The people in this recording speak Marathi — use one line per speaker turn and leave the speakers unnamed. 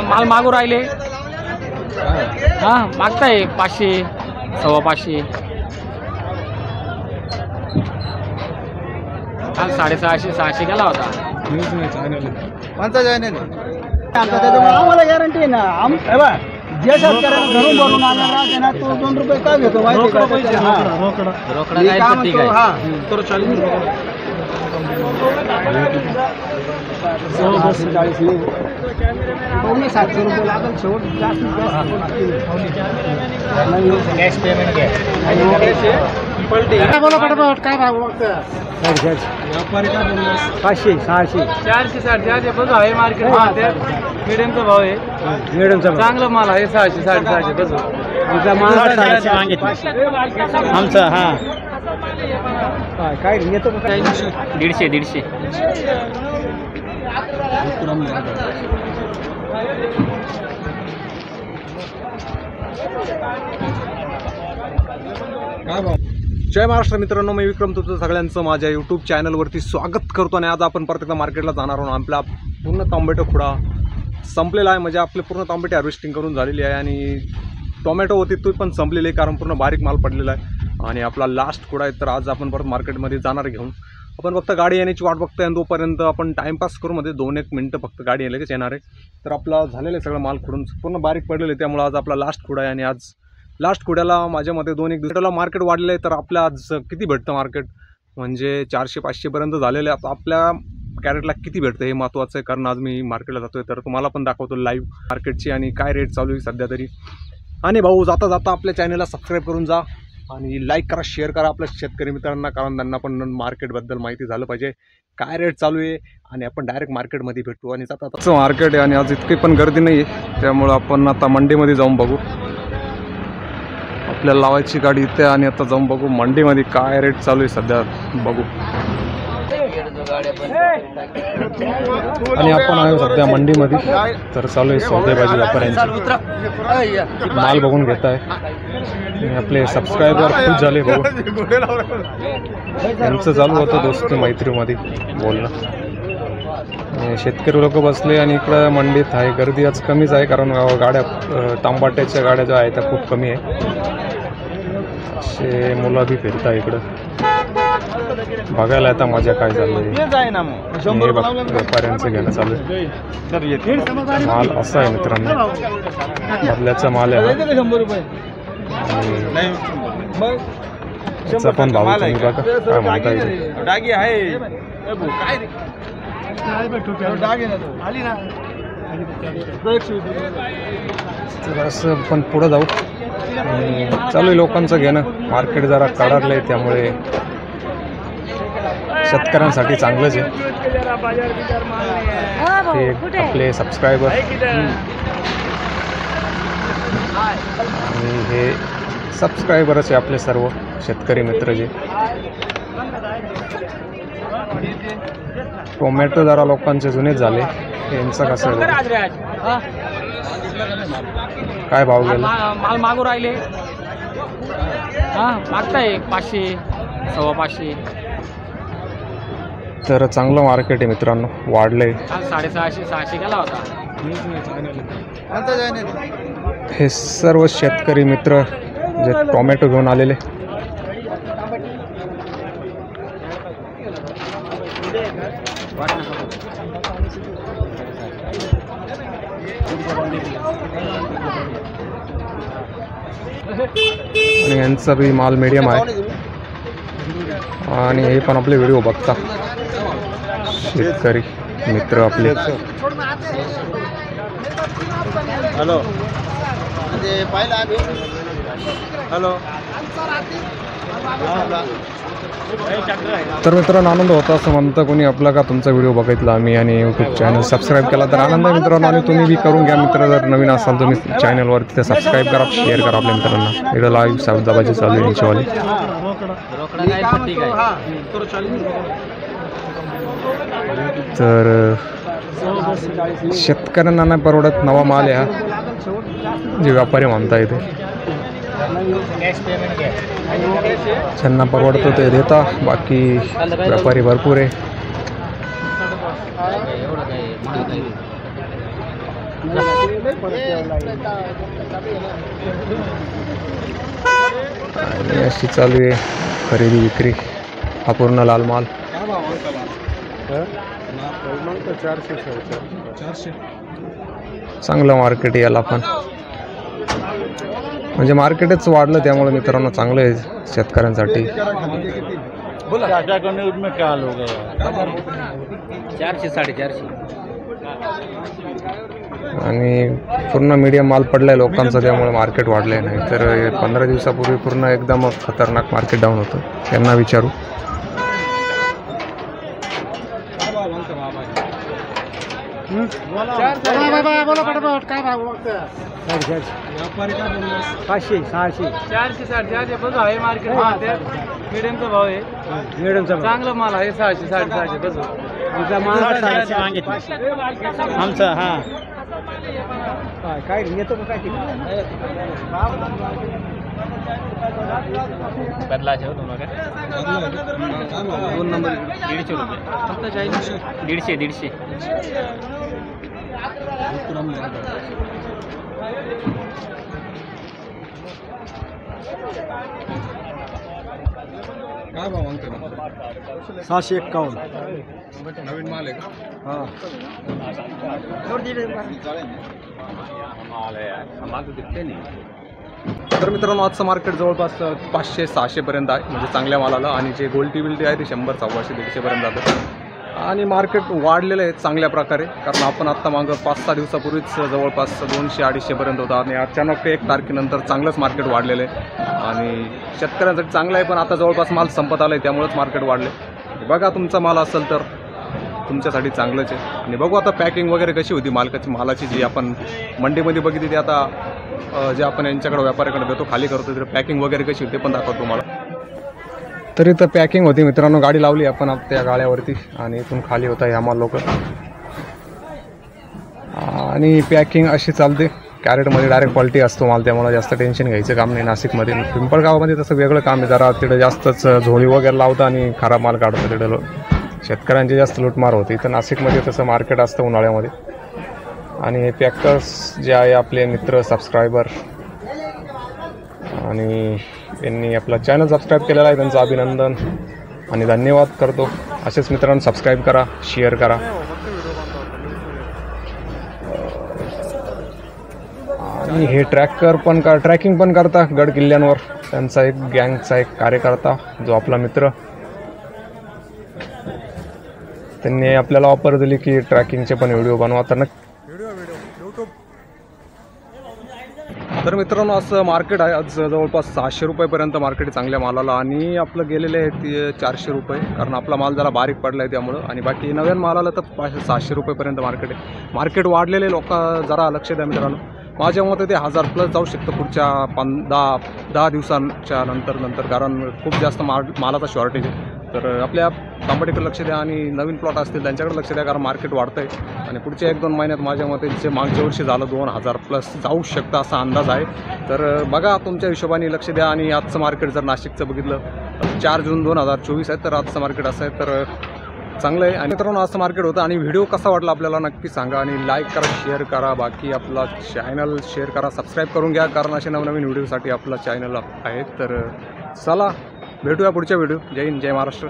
माल मागू राहिले हा मागताय 500 550 काल 650 600 गेला होता
आम्हाला गॅरंटी आहे ना जे शेतकऱ्याला घरून भरून आलेला त्यांना तो 2 रुपये का घेतो माहिती
रोकडा काय पट्टी काय
तर 40 700 रुपये लागेल शेवट
कॅश पेमेंट
बोला पटापट काय भाव व्यापारी काय बोलला 500 600
400 450 बघा आहे मार्केट मिडियमचा भाव आहे
मिडियमचा
चांगला माल आहे 600 650 कसं
आमचा माल 600 मागितला आमचा हा काय घेतो
150
जय महाराष्ट्र मित्रांनो, मी विक्रम तुमचं सगळ्यांचं माझ्या यूट्यूब चॅनलवरती स्वागत करतो. आणि आज आपण परत एकदा मार्केटला जाणार आहोत. आपला पूर्ण तांबेटो खुडा संपलेला आहे, म्हणजे आपले पूर्ण तांबेटे हार्वेस्टिंग करून झालेली आहे. आणि टोमॅटो होती तो पण संपलेली आहे, कारण पूर्ण बारीक माल पडलेला आहे. आणि आपला लास्ट खुडा आहे, तर आज आपण परत मार्केटमध्ये जाणार घेऊन. आपण फक्त गाडी येण्याची वाट बघतोय आणि तोपर्यंत आपण टाईमपास करू, मध्ये 2-1 मिनटं फक्त गाडी लगेच येणार आहे. तर आपला झालेलं आहे सगळं माल खुडून पूर्ण बारीक पडलेलं आहे, त्यामुळे आज आपला लास्ट खुडा आहे. आणि आज लास्ट खुड्याला माझ्यामध्ये 2-1 दिवसाला मार्केट वाढलेलं आहे. तर आपल्या आज किती भेटतं मार्केट, म्हणजे 400-500पर्यंत झालेलं आहे. आपल्या कॅरेटला किती भेटतं हे महत्त्वाचं आहे, कारण आज मी मार्केटला जातो आहे. तर तुम्हाला पण दाखवतो लाईव्ह मार्केटची आणि काय रेट चालू आहे सध्या तरी. आणि भाऊ जाता जाता आपल्या चॅनलला सबस्क्राईब करून जा आणि लाईक करा, शेअर करा आपल्या शेतकरी मित्रांना, कारण त्यांना पण मार्केटबद्दल माहिती झालं पाहिजे काय रेट चालू आहे. आणि आपण डायरेक्ट मार्केटमध्ये भेटू. आणि जाता मार्केट आहे आणि आज इतकी पण गर्दी नाही आहे, त्यामुळं आपण आता मंडीमध्ये जाऊन बघू. आपल्याला लावायची गाडी इथे आणि आता जाऊन बघू मंडीमध्ये काय रेट चालू आहे सध्या बघू. आणि आपण आहे सध्या मंडीमध्ये, तर चालू आहे सौदेबाजी व्यापाऱ्यांची माल बघून घेत आहे. आणि आपले सबस्क्रायबर खूप झाले भाऊ, त्यांचं चालू होतं दोस्ती मैत्रीमध्ये बोलणं. शेतकरी लोक बसले आणि इकडं मंडीत आहे गर्दी आज कमीच आहे, कारण गाड्या तांबाट्याच्या गाड्या ज्या आहेत त्या खूप कमी आहे. असे मुलं बी फिरत आहे इकडं, बघायला आता मजा काय चाललंय. हे बघ व्यापाऱ्यांचं घेणं चालू आहे. माल असा आहे मित्रांनो, बदल्याचा माल आहे याचा पण भाव तुम्ही बघा काय म्हणता येईल. तर असं पण पुढं जाऊ. चालू आहे लोकांचं घेणं. मार्केट जरा कडाडलं आहे, त्यामुळे शेतकऱ्यांसाठी चांगलंच आहे. हे आपले सबस्क्रायबर आणि हे सबस्क्रायबरच आहे आपले सर्व शेतकरी मित्र जे. टोमॅटो जरा लोकांचे जुने झाले, यांचं कसं काय भाव गेला.
माल मागू राहिले हा मागताय 500 550.
तर चांगलं मार्केट आहे मित्रांनो, वाढलंय.
काल 650 600 गेला होता.
हे सर्व शेतकरी मित्र जे टोमॅटो घेऊन आलेले. आणि यांचा बी माल मीडियम आहे. आणि हे पण आपले व्हिडिओ बघता शेतकरी मित्र आपले.
Hello hello.
तर मित्रांनो आनंद होता असं म्हणतं कोणी आपला का तुमचा व्हिडिओ बघितला आम्ही आणि यूट्यूब चॅनल सबस्क्राईब केला तर आनंद आहे मित्रांनो. आणि तुम्ही बी करून घ्या मित्र, जर नवीन असाल तुम्ही चॅनलवरती ते सबस्क्राईब करा, शेअर करा आपल्या मित्रांना. इकडं लाईव्ह सौदाबाजी चालू आहे यांच्यावाली. तर शेतकऱ्यांना नाही परवडत, नवा माल आहे हा जे व्यापारी म्हणता येते. ज्यांना परवडतं ते देता, बाकी व्यापारी भरपूर आहे. आणि अशी चालू आहे खरेदी विक्री. हा पूर्ण लाल माल. चांगलं मार्केट याला पण, म्हणजे मार्केटच वाढलं त्यामुळे मित्रांनो चांगलं आहे शेतकऱ्यांसाठी.
400-450.
आणि पूर्ण मीडियम माल पडलाय लोकांचा त्यामुळे मार्केट वाढले नाही. तर 15 दिवसापूर्वी पूर्ण एकदम खतरनाक मार्केट डाऊन होतं. त्यांना विचारू.
पाचशे 600
400-450 बघ आहे मार्केट मध्ये. मिडियमचा भाव आहे.
मिडियमचा
चांगला माल आहे. 600-650 बघ.
आमचा हा काय येतो का काय
बदला ठेव दोन नंबर 150 रुपये फक्त 150.
काय भाव मागते?
751.
नवीन माल आहे का?
हां
तर मित्रांनो आजचं मार्केट जवळपास 500-600 पर्यंत आहे, म्हणजे चांगल्या मालाला. आणि जे गोल्टी बिल्टी आहे ते 100-150-150 पर्यंत जातं. आणि मार्केट वाढलेलं आहे चांगल्या प्रकारे, कारण आपण आत्ता मागं 5-6 दिवसापूर्वीच जवळपास 200-250 पर्यंत होता. आणि अचानक 1 तारखेनंतर चांगलंच मार्केट वाढलेलं आहे. आणि शेतकऱ्यांसाठी चांगलं आहे, पण आता जवळपास माल संपत आला आहे त्यामुळेच मार्केट वाढले. बघा तुमचा माल असेल तर तुमच्यासाठी चांगलंच आहे. आणि बघू आता पॅकिंग वगैरे कशी होती मालाची जी आपण मंडीमध्ये बघितली ती आता जे आपण यांच्याकडे व्यापाऱ्याकडे देतो खाली करतो, तर पॅकिंग वगैरे कशी होती ते पण दाखवतो तुम्हाला. तर इथं पॅकिंग होती मित्रांनो. गाडी लावली आपण त्या गाड्यावरती आणि इथून खाली होता ह्या माल लोक. आणि पॅकिंग अशी चालते. कॅरेटमध्ये डायरेक्ट क्वालिटी असतो माल, त्यामुळे जास्त टेन्शन घ्यायचं काम नाही. नाशिकमध्ये पिंपळगावामध्ये तसं वेगळं काम आहे जरा. तिथं जास्तच झोळी वगैरे लावतं आणि खराब माल काढतं. तिथं शेतकऱ्यांची जास्त लूटमार होते. इथं नाशिकमध्ये तसं मार्केट असतं उन्हाळ्यामध्ये. आणि हे पॅकर्स जे आहे आपले मित्र सबस्क्रायबर, आणि यांनी आपला चॅनल सबस्क्राईब केलेला आहे, त्यांचं अभिनंदन आणि धन्यवाद करतो. असेच मित्रांनो सबस्क्राईब करा, शेअर करा. आणि हे ट्रॅकिंग पण करता गड किल्ल्यांवर. त्यांचा एक गँगचा एक कार्यकर्ता जो आपला मित्र, त्यांनी आपल्याला ऑफर दिली की ट्रॅकिंगचे पण व्हिडिओ बनवा. तर तर मित्रांनो असं मार्केट आहे आज जवळपास 600 रुपयेपर्यंत मार्केट आहे चांगल्या मालाला. आणि आपलं गेलेले आहे ते 400 रुपये, कारण आपला माल जरा बारीक पडला आहे त्यामुळं. आणि बाकी नवीन मालाला तर 600 रुपयेपर्यंत मार्केट आहे. मार्केट वाढलेले लोक जरा लक्ष द्या मित्रांनो. माझ्या मते ते 1000+ जाऊ शकतं पुढच्या 10 दिवसांच्या नंतर, कारण खूप जास्त मालाचा शॉर्टेज आहे. तर आपल्या तांबडीकडे लक्ष द्या आणि नवीन प्लॉट असतील त्यांच्याकडे लक्ष द्या, कारण मार्केट वाढतं आहे. आणि पुढच्या 1-2 महिन्यात माझ्या मते जे मागच्या वर्षी झालं 2000+ जाऊ शकतं असा अंदाज आहे. तर बघा तुमच्या हिशोबाने लक्ष द्या. आणि आजचं मार्केट जर नाशिकचं बघितलं 4 जून 2024 आहे, तर आजचं मार्केट असं आहे, तर चांगलं आहे. आणि मित्रांनो असं मार्केट होतं. आणि व्हिडिओ कसा वाटला आपल्याला नक्की सांगा, आणि लाईक करा, शेअर करा. बाकी आपला चॅनल शेअर करा, सबस्क्राईब करून घ्या, कारण असे नवनवीन व्हिडिओसाठी आपला चॅनल आहे. तर चला भेटूया पुढच्या व्हिडिओ. जय हिंद, जय महाराष्ट्र.